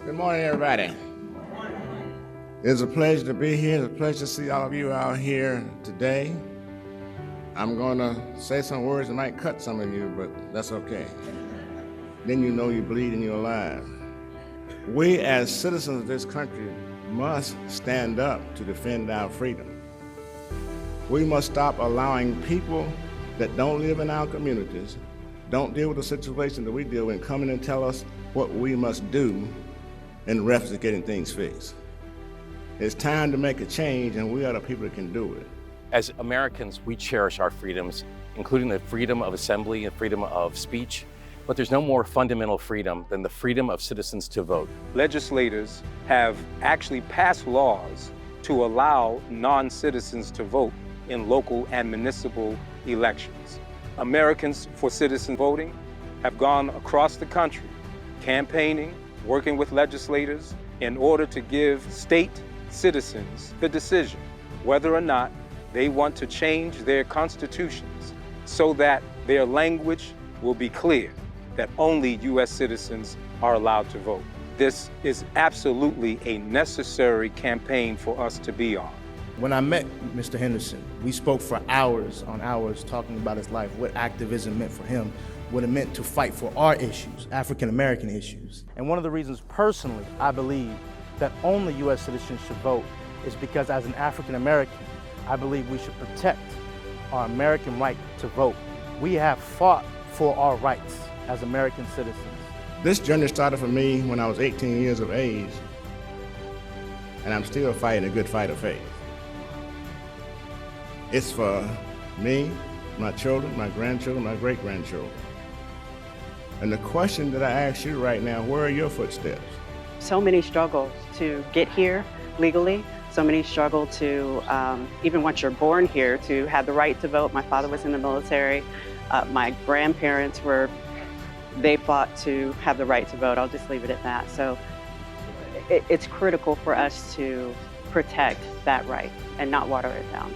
Good morning, everybody. It's a pleasure to be here. It's a pleasure to see all of you out here today. I'm going to say some words that might cut some of you, but that's okay. Then you know you bleed and you're alive. We as citizens of this country must stand up to defend our freedom. We must stop allowing people that don't live in our communities, don't deal with the situation that we deal with, come in and tell us what we must do in reference to getting things fixed. It's time to make a change, and we are the people that can do it. As Americans, we cherish our freedoms, including the freedom of assembly and freedom of speech, but there's no more fundamental freedom than the freedom of citizens to vote. Legislators have actually passed laws to allow non-citizens to vote in local and municipal elections. Americans for Citizen Voting have gone across the country campaigning, working with legislators in order to give state citizens the decision whether or not they want to change their constitutions so that their language will be clear that only U.S. citizens are allowed to vote. This is absolutely a necessary campaign for us to be on. When I met Mr. Henderson, we spoke for hours on hours talking about his life, what activism meant for him, what it meant to fight for our issues, African-American issues. And one of the reasons personally I believe that only U.S. citizens should vote is because as an African-American, I believe we should protect our American right to vote. We have fought for our rights as American citizens. This journey started for me when I was 18 years of age, and I'm still fighting a good fight of faith. It's for me, my children, my grandchildren, my great-grandchildren. And the question that I ask you right now, where are your footsteps? So many struggles to get here legally, so many struggle to, even once you're born here, to have the right to vote. My father was in the military. My grandparents they fought to have the right to vote. I'll just leave it at that. So it's critical for us to protect that right and not water it down.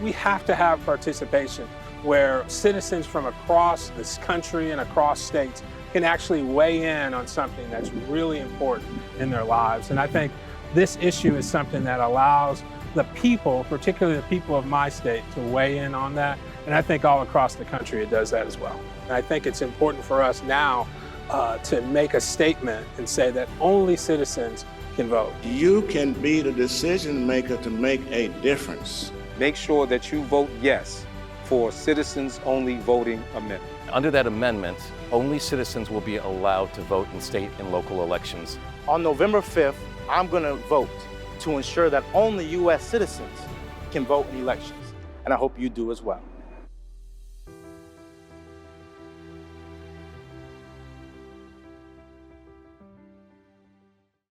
We have to have participation where citizens from across this country and across states can actually weigh in on something that's really important in their lives. And I think this issue is something that allows the people, particularly the people of my state, to weigh in on that. And I think all across the country it does that as well. And I think it's important for us now to make a statement and say that only citizens can vote. You can be the decision maker to make a difference. Make sure that you vote yes for Citizens Only Voting Amendment. Under that amendment, only citizens will be allowed to vote in state and local elections. On November 5th, I'm going to vote to ensure that only U.S. citizens can vote in elections, and I hope you do as well.